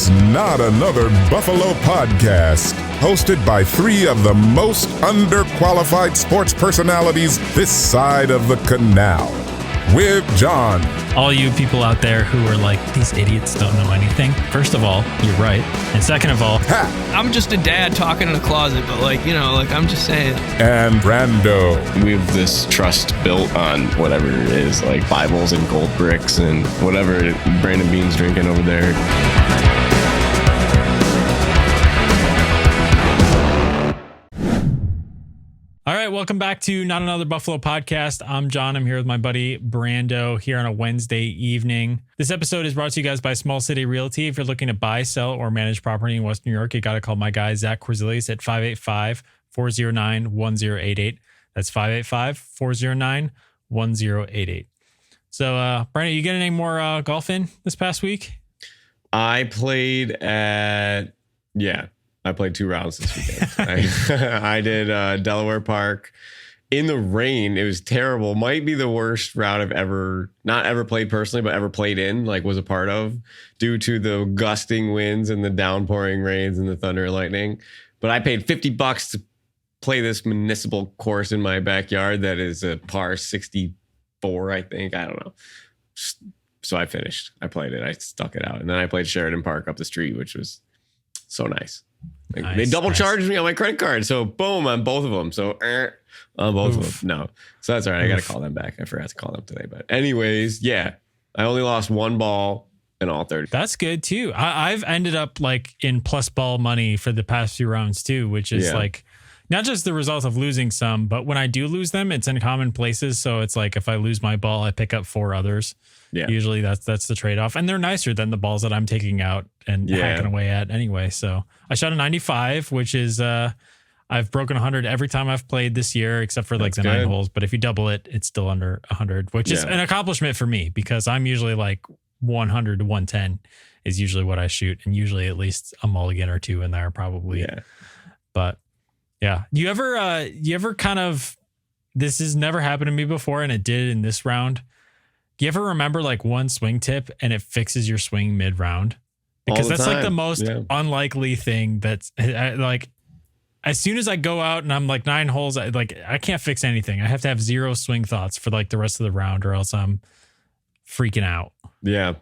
It's Not Another Buffalo Podcast, hosted by three of the most underqualified sports personalities this side of the canal. With Jon. All you people out there who are like, these idiots don't know anything. First of all, you're right. And second of all, I'm just a dad talking in a closet, but I'm just saying. And Brando. We have this trust built on whatever it is, like Bibles and gold bricks and whatever Brandon Bean's drinking over there. All right, welcome back to Not Another Buffalo Podcast. I'm Jon. I'm here with my buddy Brando here on a Wednesday evening. This episode is brought to you guys by Small City Realty. If you're looking to buy, sell, or manage property in West New York, you got to call my guy, Zach Quizilius, at 585-409-1088. That's 585-409-1088. So, Brando, you get any more golf in this past week? I played 2 rounds this weekend. I did Delaware Park in the rain. It was terrible. Might be the worst round I've not ever played personally, but ever played in, was a part of, due to the gusting winds and the downpouring rains and the thunder and lightning. But I paid $50 to play this municipal course in my backyard that is a par 64, I think. I don't know. So I finished. I played it. I stuck it out. And then I played Sheridan Park up the street, which was so nice. They double charged me on my credit card. So boom, on both of them. So on both of them. No. So that's all right. I got to call them back. I forgot to call them today. But anyways, yeah, I only lost one ball in all 30. That's good too. I've ended up in plus ball money for the past few rounds too, which is not just the result of losing some, but when I do lose them, it's in common places. So it's like if I lose my ball, I pick up 4 others. Yeah. Usually that's the trade-off. And they're nicer than the balls that I'm taking out and hacking away at anyway. So I shot a 95, which is I've broken 100 every time I've played this year, except for the 9 holes. But if you double it, it's still under 100, which is an accomplishment for me because I'm usually 100 to 110 is usually what I shoot. And usually at least a mulligan or 2 in there probably. Yeah. But yeah. You ever kind of, this has never happened to me before and it did in this round. Do you ever remember one swing tip and it fixes your swing mid round? Because that's the most unlikely thing. That's as soon as I go out and I'm 9 holes, I can't fix anything. I have to have 0 swing thoughts for the rest of the round or else I'm freaking out. Yeah.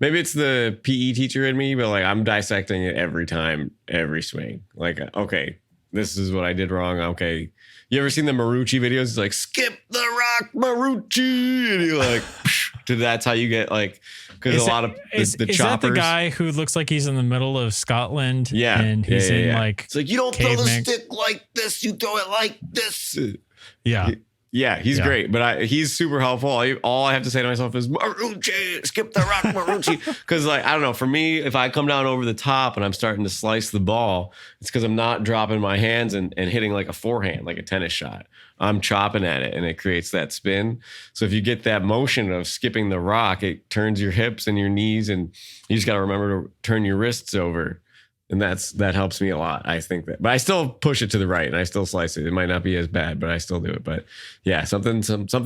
Maybe it's the PE teacher in me, but I'm dissecting it every time, every swing. Okay, this is what I did wrong. Okay. You ever seen the Marucci videos? It's skip the rock, Marucci. And you're that's how you get because a lot of the choppers. Is that the guy who looks like he's in the middle of Scotland? Yeah. And he's in it's you don't throw the stick like this, you throw it like this. Yeah. Yeah, he's great, but he's super helpful. All I have to say to myself is, Marucci, skip the rock, Marucci. Because, I don't know, for me, if I come down over the top and I'm starting to slice the ball, it's because I'm not dropping my hands and hitting a forehand, like a tennis shot. I'm chopping at it, and it creates that spin. So if you get that motion of skipping the rock, it turns your hips and your knees, and you just got to remember to turn your wrists over. And that helps me a lot. I think that, but I still push it to the right and I still slice it. It might not be as bad, but I still do it. But yeah, something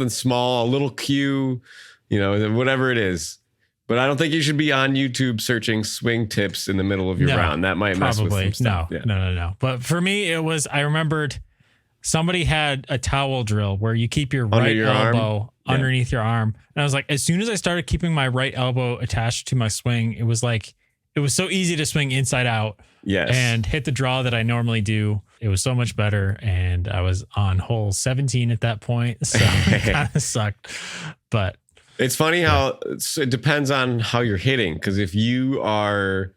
small, a little cue, whatever it is. But I don't think you should be on YouTube searching swing tips in the middle of your round. That might mess with some stuff. No. But for me, I remembered somebody had a towel drill where you keep your right elbow underneath your arm. And I was as soon as I started keeping my right elbow attached to my swing, it was it was so easy to swing inside out and hit the draw that I normally do. It was so much better. And I was on hole 17 at that point. So it kind of sucked. But it's funny how it depends on how you're hitting. Because if you are,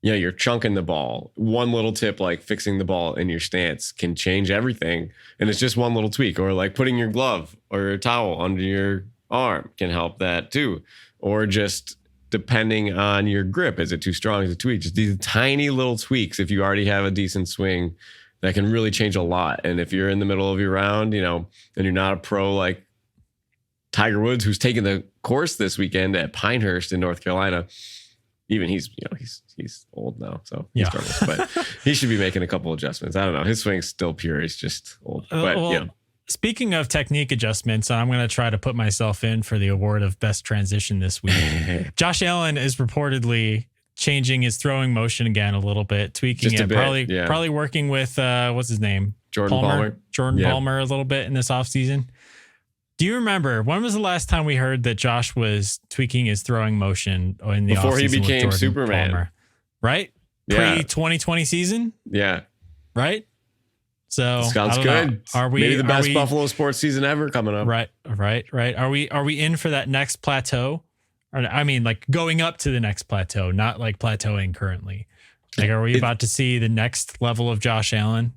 you're chunking the ball, one little tip like fixing the ball in your stance can change everything. And it's just one little tweak. Or putting your glove or your towel under your arm can help that too. Or just depending on your grip. Is it too strong? Is it too weak? Just these tiny little tweaks, if you already have a decent swing, that can really change a lot. And if you're in the middle of your round, and you're not a pro like Tiger Woods, who's taking the course this weekend at Pinehurst in North Carolina, even he's old now, so he struggles. But he should be making a couple adjustments. I don't know. His swing's still pure. He's just old. But Speaking of technique adjustments, I'm going to try to put myself in for the award of best transition this week. Josh Allen is reportedly changing his throwing motion again a little bit, tweaking Just a it. bit, Probably working with what's his name? Jordan Palmer. Jordan Palmer a little bit in this offseason. Do you remember when was the last time we heard that Josh was tweaking his throwing motion in the before offseason he became Superman? Palmer, right? Yeah. Pre-2020 season? Yeah. Right? So sounds good. Know. Are we maybe the best Buffalo sports season ever coming up? Right. Are we in for that next plateau? Or, I mean, like going up to the next plateau, not like plateauing currently. Like, are we about to see the next level of Josh Allen?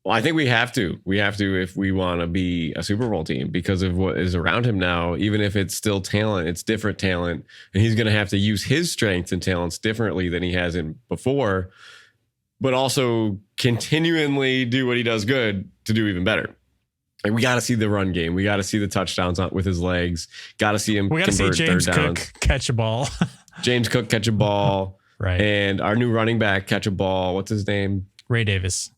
Well, I think we have to. We have to if we want to be a Super Bowl team because of what is around him now. Even if it's still talent, it's different talent, and he's going to have to use his strengths and talents differently than he has in before. But also continually do what he does good to do even better. Like we got to see the run game. We got to see the touchdowns with his legs. Got to see him we got to see James Cook catch a ball. James Cook catch a ball. Right. And our new running back catch a ball. What's his name? Ray Davis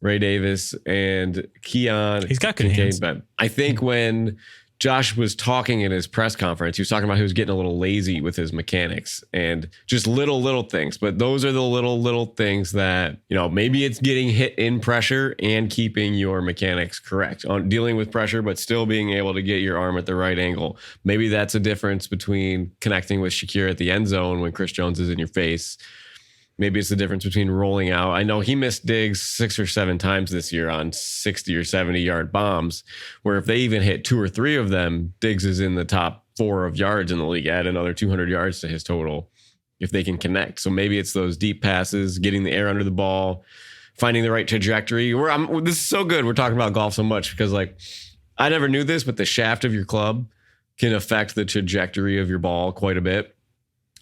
and Keon. He's got good hands. But I think when Josh was talking in his press conference, he was talking about he was getting a little lazy with his mechanics and just little things. But those are the little things that, maybe it's getting hit in pressure and keeping your mechanics correct on dealing with pressure, but still being able to get your arm at the right angle. Maybe that's a difference between connecting with Shakir at the end zone when Chris Jones is in your face. Maybe it's the difference between rolling out. I know he missed Diggs 6 or 7 times this year on 60 or 70 yard bombs, where if they even hit 2 or 3 of them, Diggs is in the top 4 of yards in the league, add another 200 yards to his total if they can connect. So maybe it's those deep passes, getting the air under the ball, finding the right trajectory. This is so good. We're talking about golf so much because I never knew this, but the shaft of your club can affect the trajectory of your ball quite a bit.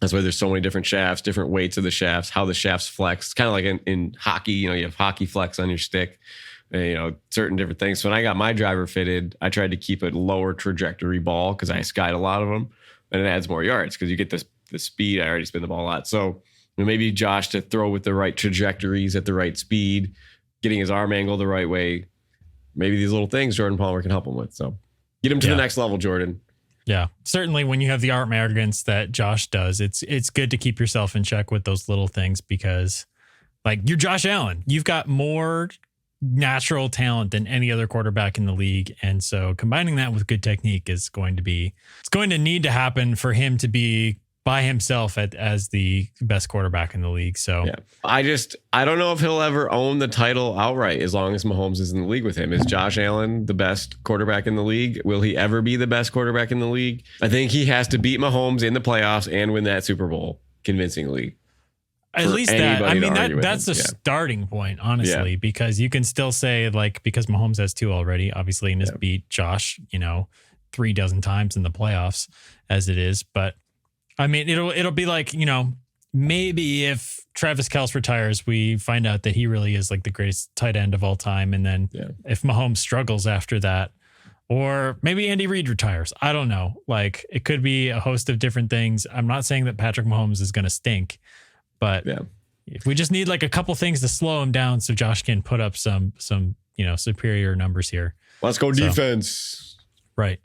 That's why there's so many different shafts, different weights of the shafts, how the shafts flex. It's kind of like in hockey, you have hockey flex on your stick, certain different things. So when I got my driver fitted, I tried to keep a lower trajectory ball because I skied a lot of them, and it adds more yards because you get the speed. I already spin the ball a lot. So maybe Josh to throw with the right trajectories at the right speed, getting his arm angle the right way. Maybe these little things Jordan Palmer can help him with. So get him to the next level, Jordan. Yeah, certainly when you have the arm arrogance that Josh does, it's good to keep yourself in check with those little things because you're Josh Allen. You've got more natural talent than any other quarterback in the league. And so combining that with good technique is going to need to happen for him to be by himself as the best quarterback in the league. So yeah. I don't know if he'll ever own the title outright as long as Mahomes is in the league with him. Is Josh Allen the best quarterback in the league? Will he ever be the best quarterback in the league? I think he has to beat Mahomes in the playoffs and win that Super Bowl convincingly. At least that. I mean, that's the starting point, honestly, because you can still say because Mahomes has 2 already, obviously, and has beat Josh, 3 dozen times in the playoffs as it is. But I mean, it'll be maybe if Travis Kelce retires, we find out that he really is the greatest tight end of all time. And then if Mahomes struggles after that, or maybe Andy Reid retires, I don't know. It could be a host of different things. I'm not saying that Patrick Mahomes is going to stink, but if we just need a couple things to slow him down so Josh can put up some superior numbers here. Let's go defense. Right.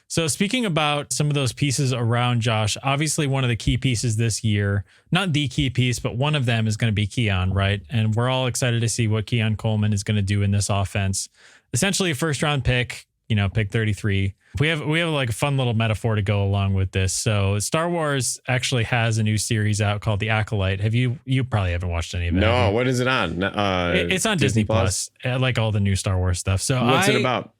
So speaking about some of those pieces around Josh, obviously one of the key pieces this year, not the key piece, but one of them is going to be Keon, right? And we're all excited to see what Keon Coleman is going to do in this offense. Essentially a first round pick, pick 33. We have a fun little metaphor to go along with this. So Star Wars actually has a new series out called The Acolyte. You probably haven't watched any of it? No, what is it on? It's on Disney Plus, like all the new Star Wars stuff. So what's it about?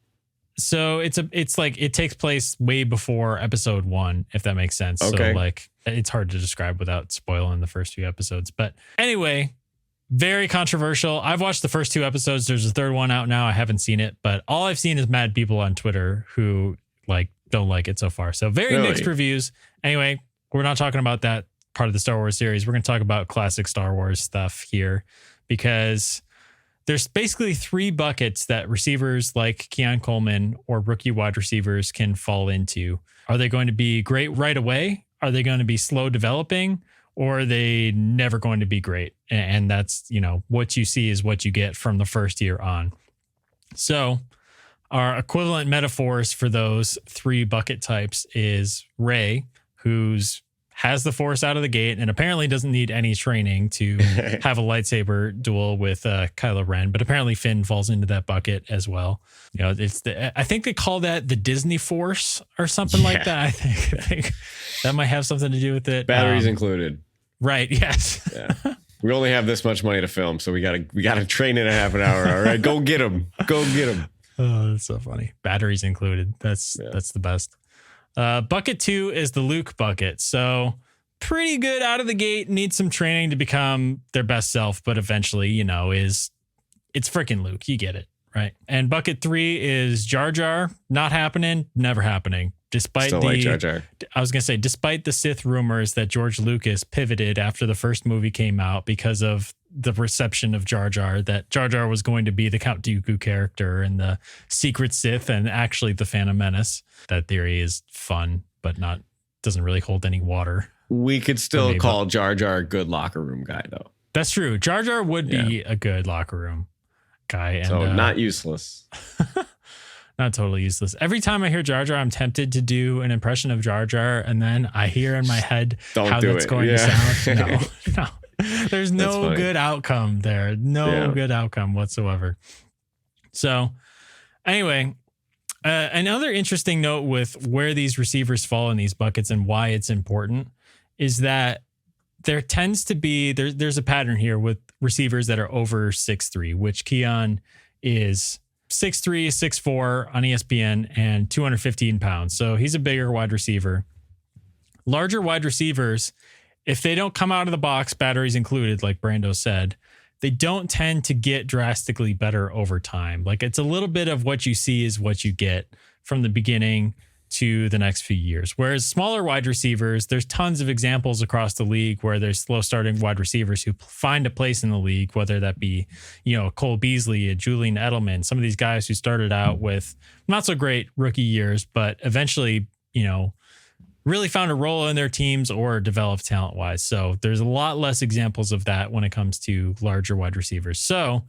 So it takes place way before episode 1, if that makes sense. Okay. So it's hard to describe without spoiling the first few episodes. But anyway, very controversial. I've watched the first 2 episodes. There's a third one out now. I haven't seen it, but all I've seen is mad people on Twitter who don't like it so far. So very mixed reviews. Anyway, we're not talking about that part of the Star Wars series. We're going to talk about classic Star Wars stuff here because there's basically 3 buckets that receivers like Keon Coleman or rookie wide receivers can fall into. Are they going to be great right away? Are they going to be slow developing? Or are they never going to be great? And that's, what you see is what you get from the first year on. So our equivalent metaphors for those 3 bucket types is Ray, who's has the Force out of the gate, and apparently doesn't need any training to have a lightsaber duel with Kylo Ren. But apparently Finn falls into that bucket as well. You know, I think they call that the Disney Force or something like that. I think that might have something to do with it. Batteries included. Right. Yes. Yeah. We only have this much money to film, so we gotta train in a half an hour. All right, go get them. Go get them. Oh, that's so funny. Batteries included. That's the best. Bucket 2 is the Luke bucket. So pretty good out of the gate. Needs some training to become their best self, but eventually, you know, it's freaking Luke. You get it, right? And bucket 3 is Jar Jar. Not happening. Never happening. Despite Jar Jar. I was gonna say, despite the Sith rumors that George Lucas pivoted after the first movie came out because of the reception of Jar Jar, that Jar Jar was going to be the Count Dooku character and the secret Sith and actually the Phantom Menace. That theory is fun, but doesn't really hold any water. We could still call Jar Jar a good locker room guy, though. That's true. Jar Jar would be a good locker room guy. And, so not useless. Not totally useless. Every time I hear Jar Jar, I'm tempted to do an impression of Jar Jar, and then I hear in my head how that's going to sound. No. There's no good outcome there. No good outcome whatsoever. So anyway, another interesting note with where these receivers fall in these buckets and why it's important is that there tends to be, there's a pattern here with receivers that are over 6'3", which Keon is 6'3", 6'4" on ESPN and 215 pounds. So he's a bigger wide receiver. Larger wide receivers, if they don't come out of the box, batteries included, like Brando said, they don't tend to get drastically better over time. Like it's a little bit of what you see is what you get from the beginning to the next few years. Whereas smaller wide receivers, there's tons of examples across the league where there's slow starting wide receivers who find a place in the league, whether that be, you know, Cole Beasley, a Julian Edelman, some of these guys who started out with not so great rookie years, but eventually, you know, really found a role in their teams or developed talent wise. So there's a lot less examples of that when it comes to larger wide receivers. So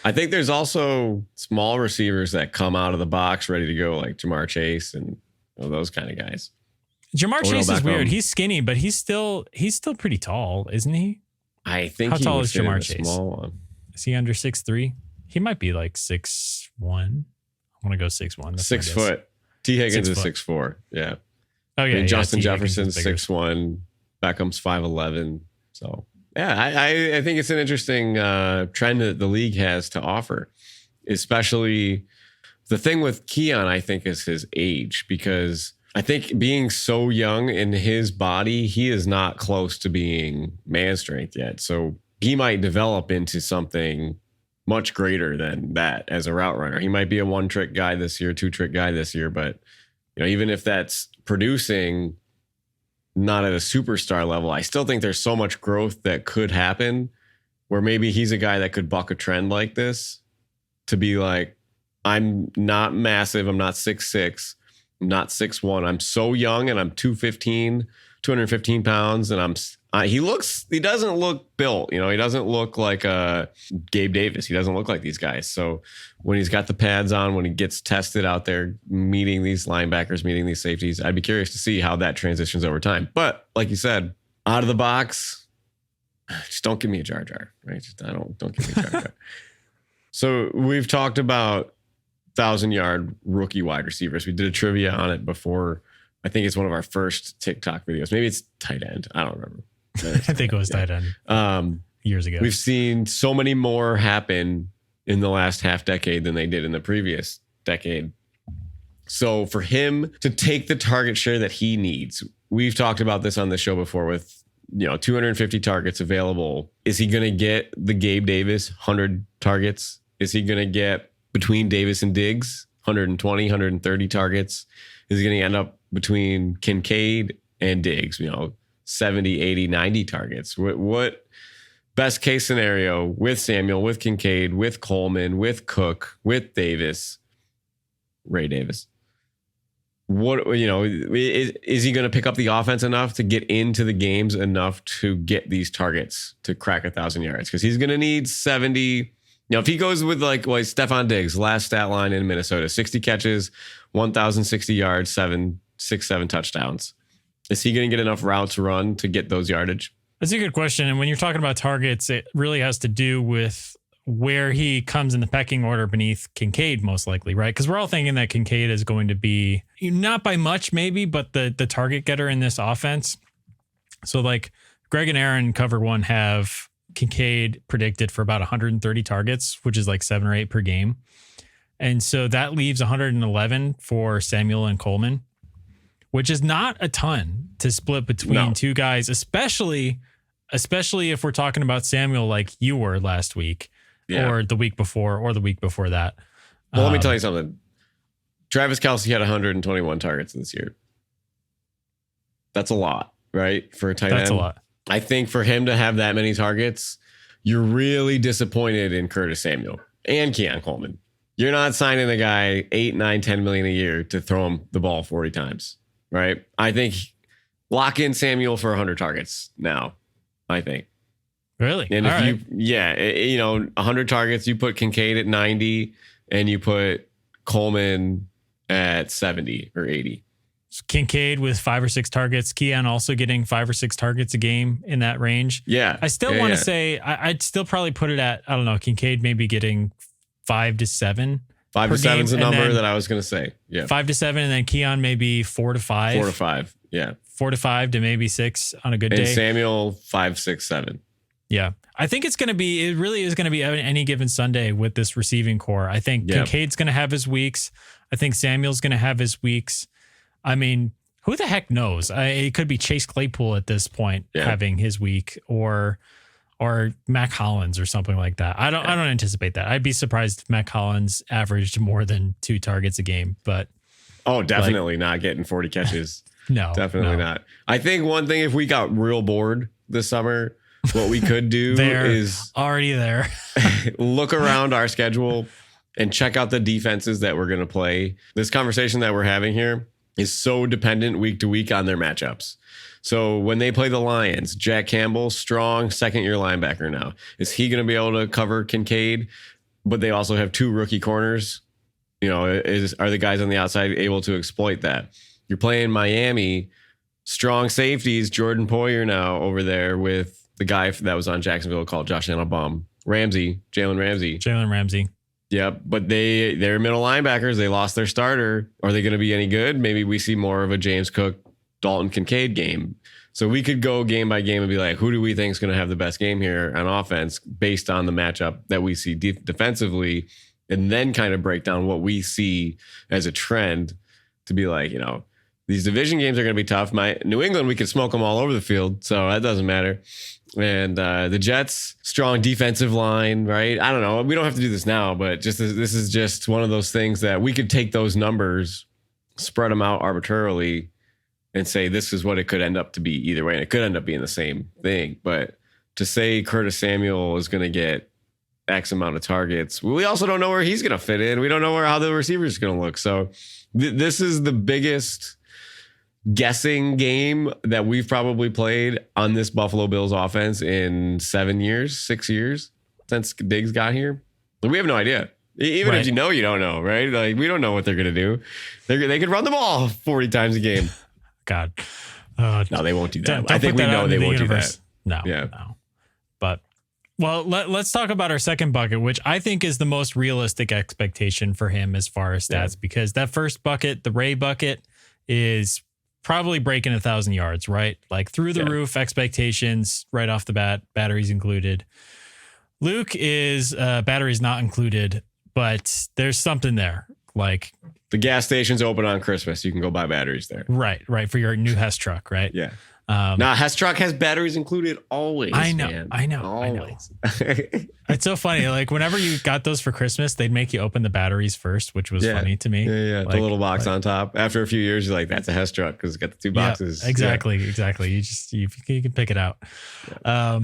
I think there's also small receivers that come out of the box ready to go, like Jamar Chase and those kind of guys. Jamar Chase is weird. He's skinny, but he's still pretty tall, isn't he? I think. How tall is Jamar Chase? Small one. Is he under 6'3"? He might be like 6'1". I want to go 6'1". 6 foot. T. Higgins is 6'4". Yeah. Oh yeah. Justin Jefferson's 6'1". Beckham's 5'11". So yeah, I think it's an interesting trend that the league has to offer, especially. The thing with Keon, I think, is his age, because I think being so young in his body, he is not close to being man strength yet. So he might develop into something much greater than that as a route runner. He might be a one-trick guy this year, two-trick guy this year, but you know, even if that's producing not at a superstar level, I still think there's so much growth that could happen where maybe he's a guy that could buck a trend like this to be like, I'm not massive. I'm not 6'6". I'm not 6'1". I'm so young and I'm 215 pounds. And he doesn't look built. You know, he doesn't look like Gabe Davis. He doesn't look like these guys. So when he's got the pads on, when he gets tested out there, meeting these linebackers, meeting these safeties, I'd be curious to see how that transitions over time. But like you said, out of the box, just don't give me a Jar Jar, right? Don't give me a Jar Jar. So we've talked about 1,000-yard rookie wide receivers. We did a trivia on it before. I think it's one of our first TikTok videos. Maybe it's tight end. I don't remember. I think it was tight end years ago. We've seen so many more happen in the last half decade than they did in the previous decade. So for him to take the target share that he needs, we've talked about this on the show before with, 250 targets available. Is he going to get the Gabe Davis 100 targets? Is he going to get between Davis and Diggs 120, 130 targets? Is he going to end up between Kincaid and Diggs, 70, 80, 90 targets? What best case scenario with Samuel, with Kincaid, with Coleman, with Cook, with Davis, Ray Davis? What, is he going to pick up the offense enough to get into the games enough to get these targets to crack 1,000 yards? Because he's going to need 70. If he goes with like Stephon Diggs, last stat line in Minnesota, 60 catches, 1,060 yards, 7 touchdowns. Is he going to get enough routes run to get those yardage? That's a good question. And when you're talking about targets, it really has to do with where he comes in the pecking order beneath Kincaid, most likely, right? Because we're all thinking that Kincaid is going to be, not by much maybe, but the target getter in this offense. So like Greg and Aaron, cover one, have Kincaid predicted for about 130 targets, which is like 7 or 8 per game. And so that leaves 111 for Samuel and Coleman, which is not a ton to split between two guys, especially if we're talking about Samuel like you were last week or the week before or the week before that. Well, let me tell you something. Travis Kelce had 121 targets this year. That's a lot, right? For a tight end. That's a lot. I think for him to have that many targets, you're really disappointed in Curtis Samuel and Keon Coleman. You're not signing a guy 8, 9, 10 million a year to throw him the ball 40 times, right? I think lock in Samuel for 100 targets now, I think. Really? And if 100 targets, you put Kincaid at 90 and you put Coleman at 70 or 80. So Kincaid with 5 or 6 targets, Keon also getting 5 or 6 targets a game in that range. Yeah. I still want to say, I'd still probably put it at, I don't know, Kincaid maybe getting 5 to 7. 5 to 7 is the number that I was going to say. Yeah. 5 to 7, and then Keon maybe 4 to 5. 4 to 5. Yeah. 4 to 5 to maybe 6 on a good and day. And Samuel 5, 6, 7. Yeah. I think it really is going to be any given Sunday with this receiving core. I think Kincaid's going to have his weeks. I think Samuel's going to have his weeks. I mean, who the heck knows? It could be Chase Claypool at this point having his week, or Mac Hollins or something like that. I don't anticipate that. I'd be surprised if Mac Hollins averaged more than 2 targets a game, but definitely not getting 40 catches. No, definitely not. I think one thing, if we got real bored this summer, what we could do is already there. Look around our schedule and check out the defenses that we're going to play. This conversation that we're having here is so dependent week to week on their matchups. So when they play the Lions, Jack Campbell, strong second-year linebacker now. Is he going to be able to cover Kincaid? But they also have 2 rookie corners. Are the guys on the outside able to exploit that? You're playing Miami, strong safeties, Jordan Poyer now over there with the guy that was on Jacksonville called Josh Allen, Jalen Ramsey. Yep, but they're middle linebackers. They lost their starter. Are they going to be any good? Maybe we see more of a James Cook, Dalton Kincaid game. So we could go game by game and be like, who do we think is going to have the best game here on offense based on the matchup that we see defensively, and then kind of break down what we see as a trend to be like, these division games are going to be tough. New England, we could smoke them all over the field, so that doesn't matter. And the Jets, strong defensive line, right? I don't know. We don't have to do this now, but this is just one of those things that we could take those numbers, spread them out arbitrarily, and say this is what it could end up to be either way. And it could end up being the same thing. But to say Curtis Samuel is going to get X amount of targets, we also don't know where he's going to fit in. We don't know how the receiver is going to look. So this is the biggest guessing game that we've probably played on this Buffalo Bills offense in 6 years since Diggs got here. We have no idea. Even if you don't know, right? Like, we don't know what they're going to do. They could run the ball 40 times a game. God. No, they won't do that. I think we know they won't do that. No. But, well, let's talk about our second bucket, which I think is the most realistic expectation for him as far as stats, because that first bucket, the Ray bucket, is probably breaking 1,000 yards, right? Like through the roof expectations right off the bat, batteries included. Luke is batteries not included, but there's something there. Like the gas station's open on Christmas. You can go buy batteries there. Right. For your new Hess truck, right? Yeah. Now Hess truck has batteries included always. I know. It's so funny. Like whenever you got those for Christmas, they'd make you open the batteries first, which was funny to me. Yeah. Like, the little box on top. After a few years, you're like, that's a Hess truck because it's got the 2 boxes. Yeah, exactly. You can pick it out. Yeah.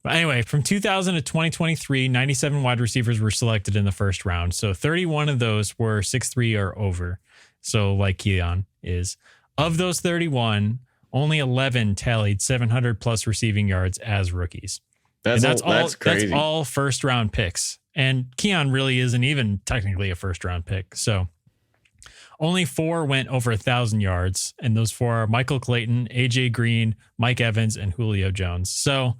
But anyway, from 2000 to 2023, 97 wide receivers were selected in the first round. So 31 of those were 6'3" or over. So like Keon is. Of those 31, only 11 tallied 700 plus receiving yards as rookies. That's crazy. That's all first round picks. And Keon really isn't even technically a first round pick. So Only 4 went over 1,000 yards, and those 4 are Michael Clayton, AJ Green, Mike Evans, and Julio Jones. So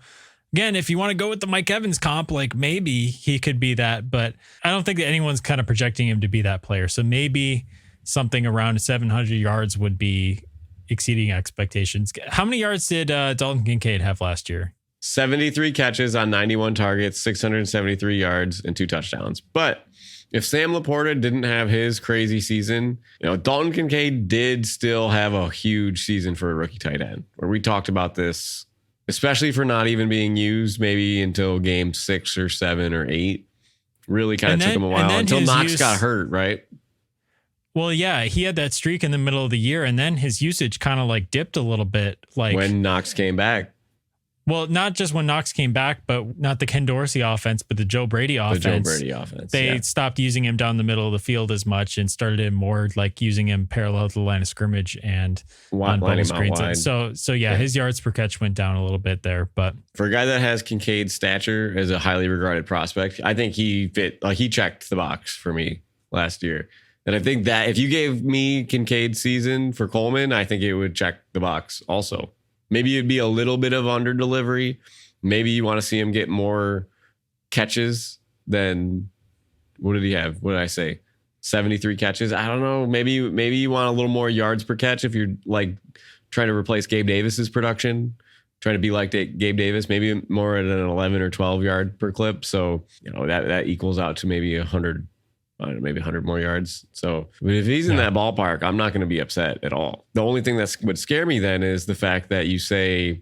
again, if you want to go with the Mike Evans comp, like maybe he could be that, but I don't think that anyone's kind of projecting him to be that player. So maybe something around 700 yards would be exceeding expectations. How many yards did Dalton Kincaid have last year? 73 catches on 91 targets, 673 yards, and 2 touchdowns. But if Sam Laporta didn't have his crazy season, Dalton Kincaid did still have a huge season for a rookie tight end, where we talked about this, especially for not even being used maybe until game 6 or 7 or 8. Really kind of took him a while until Knox got hurt, right? Well, yeah, he had that streak in the middle of the year, and then his usage kind of like dipped a little bit. Like when Knox came back. Well, not just when Knox came back, but not the Ken Dorsey offense, but the Joe Brady offense. They stopped using him down the middle of the field as much and started him more like using him parallel to the line of scrimmage and on bubble screens. So yeah, his yards per catch went down a little bit there. But for a guy that has Kincaid's stature as a highly regarded prospect, I think he fit. Like he checked the box for me last year. And I think that if you gave me Kincaid's season for Coleman, I think it would check the box also. Maybe it'd be a little bit of under delivery. Maybe you want to see him get more catches than, what did he have? What did I say? 73 catches. I don't know. Maybe you want a little more yards per catch if you're like trying to replace Gabe Davis's production, trying to be like Gabe Davis, maybe more at an 11 or 12 yard per clip. So, that equals out to maybe 100. Maybe 100 more yards. So if he's in that ballpark, I'm not going to be upset at all. The only thing that would scare me then is the fact that you say,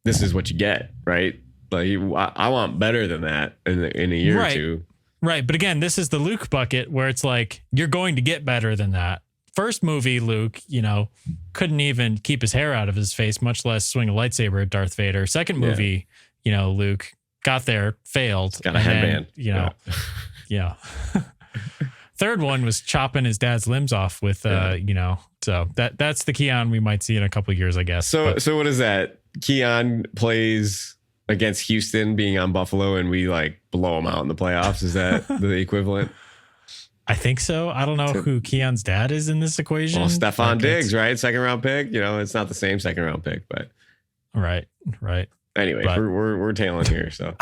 this is what you get, right? Like I want better than that in a year or two. Right. But again, this is the Luke bucket where it's like, you're going to get better than that. First movie, Luke, couldn't even keep his hair out of his face, much less swing a lightsaber at Darth Vader. Second movie, Luke got there, failed. Got a headband. Yeah. Third one was chopping his dad's limbs off with, so that's the Keon we might see in a couple of years, I guess. So what is that? Keon plays against Houston being on Buffalo and we like blow him out in the playoffs. Is that the equivalent? I think so. I don't know who Keon's dad is in this equation. Well, Stephon Diggs, right? Second round pick. It's not the same second round pick, but right. Anyway, we're tailing here. So,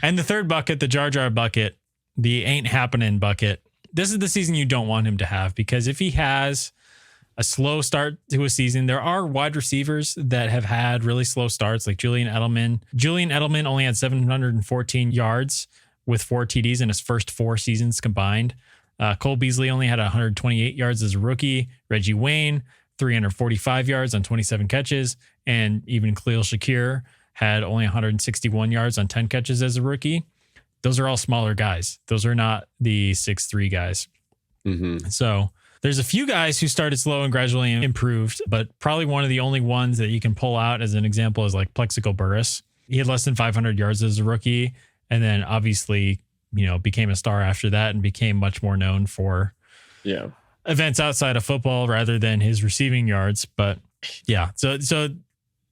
and the third bucket, the Jar Jar bucket, the ain't happening bucket. This is the season you don't want him to have, because if he has a slow start to a season, there are wide receivers that have had really slow starts, like Julian Edelman. Julian Edelman only had 714 yards with 4 TDs in his first 4 seasons combined. Cole Beasley only had 128 yards as a rookie. Reggie Wayne, 345 yards on 27 catches. And even Khalil Shakir had only 161 yards on 10 catches as a rookie. Those are all smaller guys. Those are not the 6'3" guys. Mm-hmm. So there's a few guys who started slow and gradually improved, but probably one of the only ones that you can pull out as an example is like Plexico Burress. He had less than 500 yards as a rookie, and then obviously, became a star after that and became much more known for events outside of football rather than his receiving yards. But yeah, so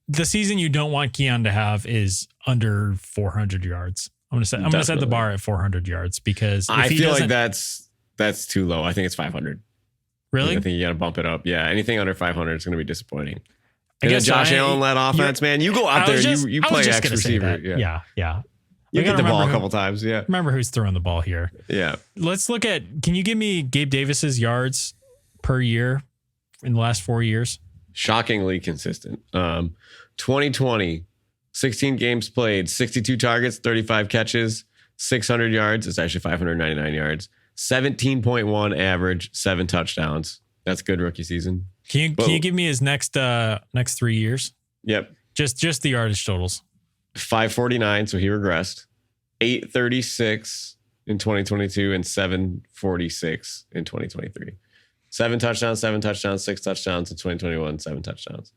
the season you don't want Keon to have is under 400 yards. I'm gonna set the bar at 400 yards because I feel like that's too low. I think it's 500. Really? I think you got to bump it up. Yeah, anything under 500 is going to be disappointing. I guess Josh Allen led offense, man. You go out there, you play X receiver. Yeah. You get the ball a couple times. Yeah. Remember who's throwing the ball here. Yeah. Let's look at. Can you give me Gabe Davis's yards per year in the last 4 years? Shockingly consistent. 2020. 16 games played, 62 targets, 35 catches, 600 yards. It's actually 599 yards. 17.1 average, 7 touchdowns. That's good rookie season. Can you give me his next 3 years? Yep. Just the yardage totals. 549, so he regressed. 836 in 2022 and 746 in 2023. 7 touchdowns, 6 touchdowns in 2021, 7 touchdowns.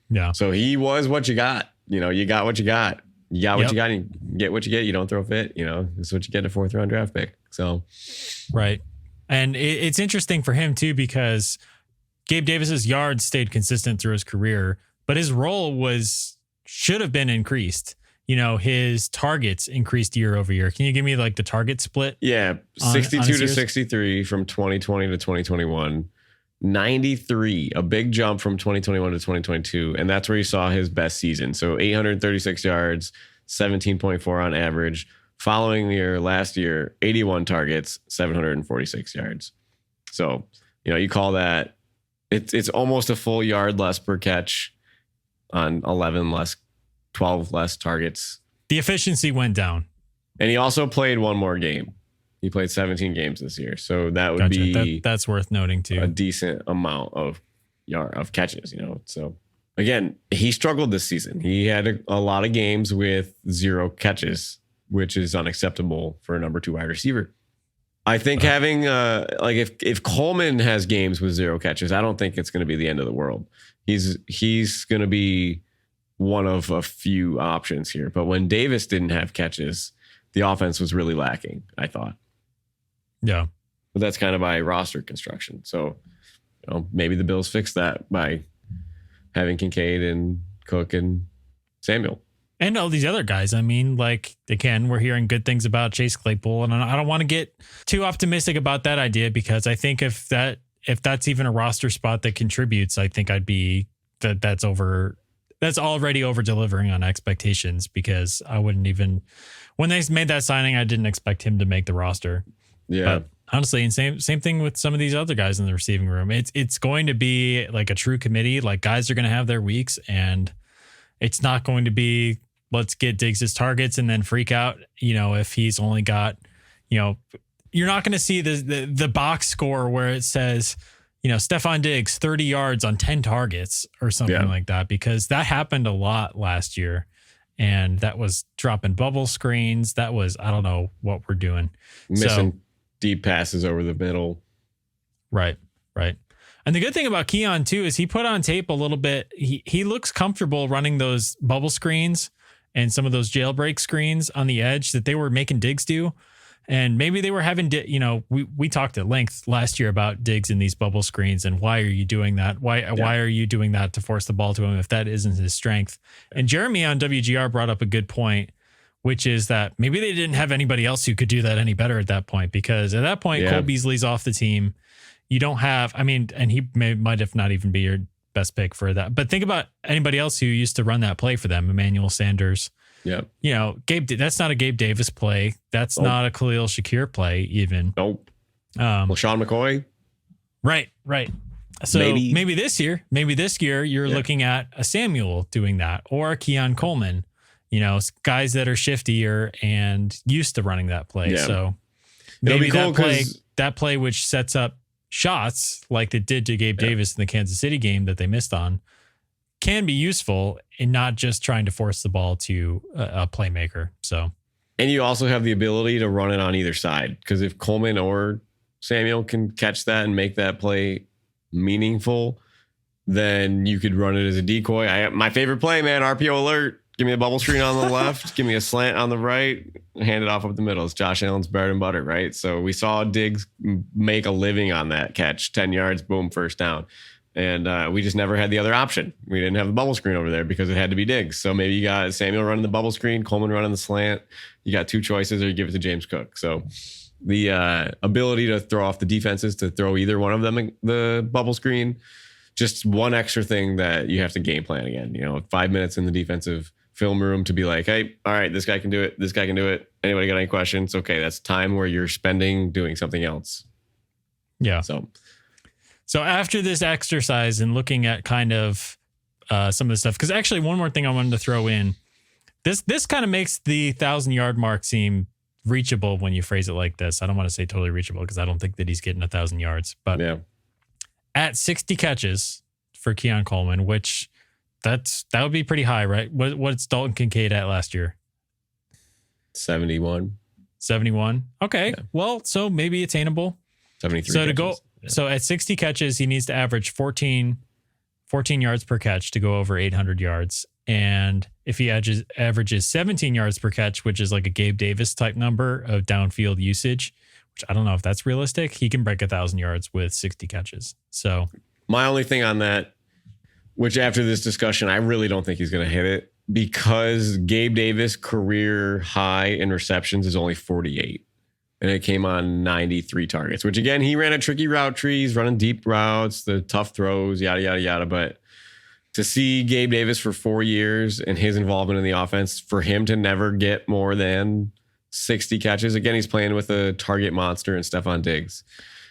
Yeah. So he was what you got. You got what you got. You got what you got. And you get what you get. You don't throw a fit. This is what you get in a 4th round draft pick. So, right. And it's interesting for him too, because Gabe Davis's yards stayed consistent through his career, but his role should have been increased. his targets increased year over year. Can you give me like the target split? Yeah, 62 to 63 from 2020 to 2021. 93, a big jump from 2021 to 2022. And that's where you saw his best season. So 836 yards, 17.4 on average. Following year, last year, 81 targets, 746 yards. So, you call that, it's almost a full yard less per catch on 12 less targets. The efficiency went down. And he also played one more game. He played 17 games this year. So that would be that's worth noting too. A decent amount of catches, So again, he struggled this season. He had a lot of games with 0 catches, which is unacceptable for a number 2 wide receiver. I think having if Coleman has games with 0 catches, I don't think it's going to be the end of the world. He's going to be one of a few options here. But when Davis didn't have catches, the offense was really lacking, I thought. Yeah. But that's kind of by roster construction. So, maybe the Bills fix that by having Kincaid and Cook and Samuel. And all these other guys. I mean, again, we're hearing good things about Chase Claypool, and I don't want to get too optimistic about that idea, because I think if that's even a roster spot that contributes, I think I'd be that's already over delivering on expectations, because I wouldn't even, when they made that signing, I didn't expect him to make the roster. Yeah. But honestly, and same thing with some of these other guys in the receiving room. It's going to be like a true committee. Like, guys are going to have their weeks, and it's not going to be, let's get Diggs' targets and then freak out. If he's only got, you're not going to see the box score where it says, Stephon Diggs, 30 yards on 10 targets or something like that, because that happened a lot last year. And that was dropping bubble screens. That was, I don't know what we're doing. Missing deep passes over the middle. Right. And the good thing about Keon too is he put on tape a little bit. He looks comfortable running those bubble screens and some of those jailbreak screens on the edge that they were making Diggs do. And maybe they were having, we talked at length last year about Diggs in these bubble screens and why are you doing that? Why are you doing that to force the ball to him if that isn't his strength? And Jeremy on WGR brought up a good point, which is that maybe they didn't have anybody else who could do that any better at that point, because at that point, Cole Beasley's off the team. You don't have, and he might have not even be your best pick for that. But think about anybody else who used to run that play for them, Emmanuel Sanders. Yeah. That's not a Gabe Davis play. That's not a Khalil Shakir play even. Nope. LaShawn McCoy. Right. So maybe this year you're looking at a Samuel doing that, or a Keon Coleman, guys that are shiftier and used to running that play. Yeah. So maybe that play which sets up shots like it did to Gabe Davis in the Kansas City game that they missed on, can be useful in not just trying to force the ball to a playmaker. So, and you also have the ability to run it on either side, because if Coleman or Samuel can catch that and make that play meaningful, then you could run it as a decoy. My favorite play, man, RPO alert. Give me a bubble screen on the left. Give me a slant on the right. Hand it off up the middle. It's Josh Allen's bread and butter, right? So we saw Diggs make a living on that catch. 10 yards, boom, first down. And we just never had the other option. We didn't have the bubble screen over there because it had to be Diggs. So maybe you got Samuel running the bubble screen, Coleman running the slant. You got 2 choices, or you give it to James Cook. So the ability to throw off the defenses, to throw either one of them in the bubble screen, just one extra thing that you have to game plan again. 5 minutes in the defensive film room to be like, hey, all right, this guy can do it. This guy can do it. Anybody got any questions? Okay, that's time where you're spending doing something else. Yeah. So after this exercise and looking at kind of some of the stuff, because actually one more thing I wanted to throw in, this kind of makes the 1,000-yard mark seem reachable when you phrase it like this. I don't want to say totally reachable, because I don't think that he's getting 1,000 yards, but at 60 catches for Keon Coleman, which that would be pretty high, right? What's Dalton Kincaid at last year? 71. Okay. Yeah. Well, so maybe attainable. 73. So catches. So at 60 catches, he needs to average 14 yards per catch to go over 800 yards. And if he averages 17 yards per catch, which is like a Gabe Davis type number of downfield usage, which I don't know if that's realistic, he can break 1,000 yards with 60 catches. So my only thing on that, which after this discussion, I really don't think he's going to hit it, because Gabe Davis' career high in receptions is only 48. And it came on 93 targets, which again, he ran a tricky route tree. He's running deep routes, the tough throws, yada, yada, yada. But to see Gabe Davis for 4 years and his involvement in the offense, for him to never get more than 60 catches. Again, he's playing with a target monster and Stephon Diggs.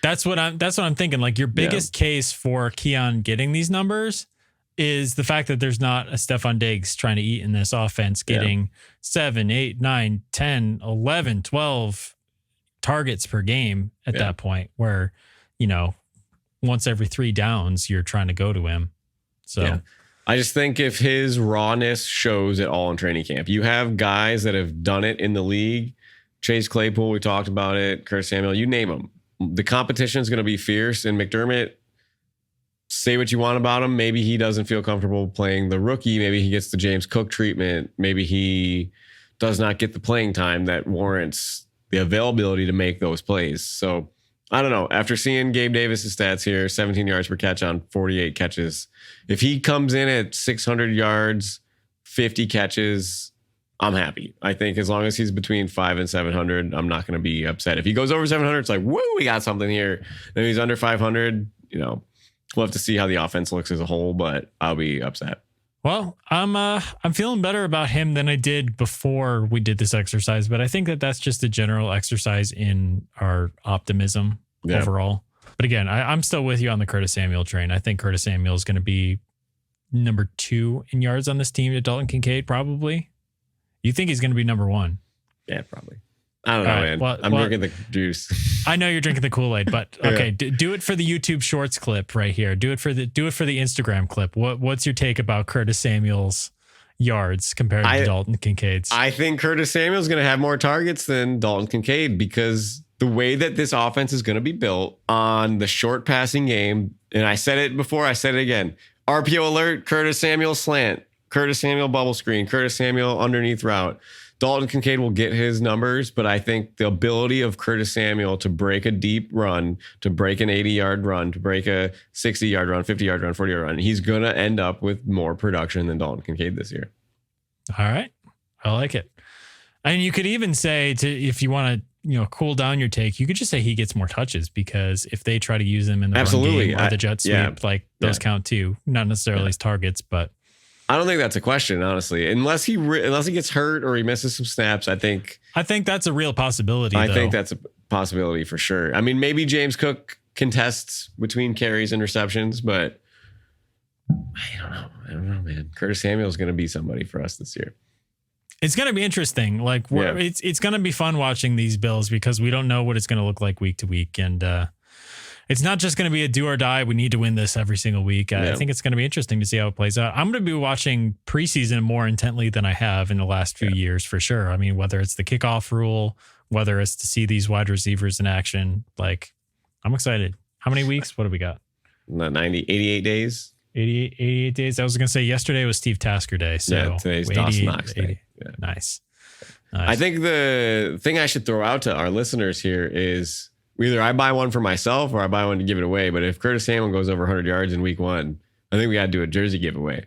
That's what I'm thinking. Like your biggest case for Keon getting these numbers is the fact that there's not a Stephon Diggs trying to eat in this offense, getting 7, 8, 9, 10, 11, 12 targets per game at that point where, you know, once every 3 downs, you're trying to go to him. So I just think if his rawness shows at all in training camp, you have guys that have done it in the league. Chase Claypool, we talked about it. Curtis Samuel, you name them. The competition is going to be fierce. And McDermott, say what you want about him. Maybe he doesn't feel comfortable playing the rookie. Maybe he gets the James Cook treatment. Maybe he does not get the playing time that warrants the availability to make those plays. So I don't know. After seeing Gabe Davis' stats here, 17 yards per catch on 48 catches. If he comes in at 600 yards, 50 catches, I'm happy. I think as long as he's between 500 and 700, I'm not going to be upset. If he goes over 700, it's like, woo, we got something here. If he's under 500, you know, we'll have to see how the offense looks as a whole, but I'll be upset. Well, I'm feeling better about him than I did before we did this exercise, but I think that that's just a general exercise in our optimism overall. But again, I'm still with you on the Curtis Samuel train. I think Curtis Samuel is going to be number 2 in yards on this team to Dalton Kincaid, probably. You think he's going to be number 1? Yeah, probably. I don't know, man. Well, I'm drinking the juice. I know you're drinking the Kool-Aid, but okay, do it for the YouTube Shorts clip right here. Do it for the Instagram clip. What's your take about Curtis Samuel's yards compared to Dalton Kincaid's? I think Curtis Samuel's going to have more targets than Dalton Kincaid because the way that this offense is going to be built on the short passing game, and I said it before, I said it again. RPO alert, Curtis Samuel slant, Curtis Samuel bubble screen, Curtis Samuel underneath route. Dalton Kincaid will get his numbers, but I think the ability of Curtis Samuel to break a deep run, to break an 80-yard run, to break a 60-yard run, 50-yard run, 40-yard run, he's going to end up with more production than Dalton Kincaid this year. All right. I like it. And you could even say, if you want to, cool down your take, you could just say he gets more touches because if they try to use him in the run game or the jet sweep, those count too. Not necessarily as targets, but I don't think that's a question, honestly. Unless he gets hurt or he misses some snaps, I think that's a real possibility. I think that's a possibility for sure. I mean, maybe James Cook contests between carries and receptions, but I don't know, man. Curtis Samuel is going to be somebody for us this year. It's going to be interesting. It's going to be fun watching these Bills because we don't know what it's going to look like week to week, and it's not just going to be a do or die. We need to win this every single week. I think it's going to be interesting to see how it plays out. I'm going to be watching preseason more intently than I have in the last few years for sure. I mean, whether it's the kickoff rule, whether it's to see these wide receivers in action, I'm excited. How many weeks? What do we got? 88 days. 88 days. I was going to say yesterday was Steve Tasker Day. So today's Dawson Knox Day. Yeah. Nice. I think the thing I should throw out to our listeners here is either I buy one for myself or I buy one to give it away. But if Curtis Samuel goes over 100 yards in week 1, I think we got to do a jersey giveaway.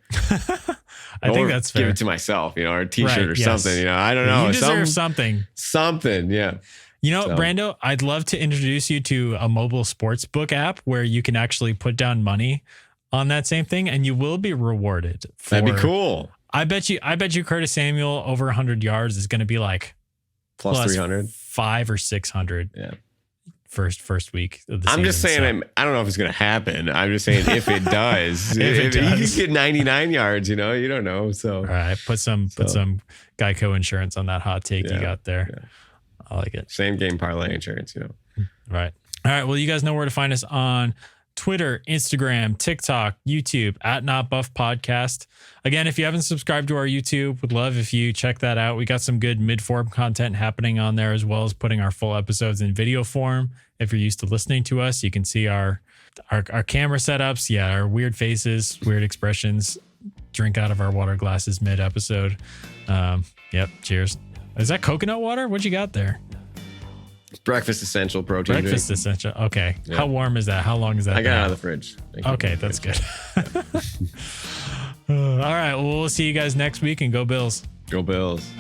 I think that's fair. Give it to myself, or a t-shirt or something, I don't know. You deserve something. Something, yeah. Brando, I'd love to introduce you to a mobile sports book app where you can actually put down money on that same thing and you will be rewarded. That'd be cool. I bet you Curtis Samuel over 100 yards is going to be like plus 300, 500 or 600. Yeah. First week of the season. I'm just saying, I don't know if it's going to happen. I'm just saying if it does, if you can get 99 yards, you don't know. So, all right, put some Geico insurance on that hot take you got there. Yeah. I like it. Same game parlay insurance, Right. All right. Well, you guys know where to find us on Twitter, Instagram, TikTok, YouTube at Not Buff Podcast. Again, if you haven't subscribed to our YouTube, would love if you check that out. We got some good mid-form content happening on there, as well as putting our full episodes in video form. If you're used to listening to us, you can see our camera setups. Yeah, our weird faces, weird expressions, drink out of our water glasses mid-episode. Yep, cheers. Is that coconut water? What you got there? Breakfast essential protein drink. Essential. Okay. Yeah. How warm is that? How long is that? I got it out of the fridge. Okay, that's good. All right. Well, we'll see you guys next week and go Bills. Go Bills.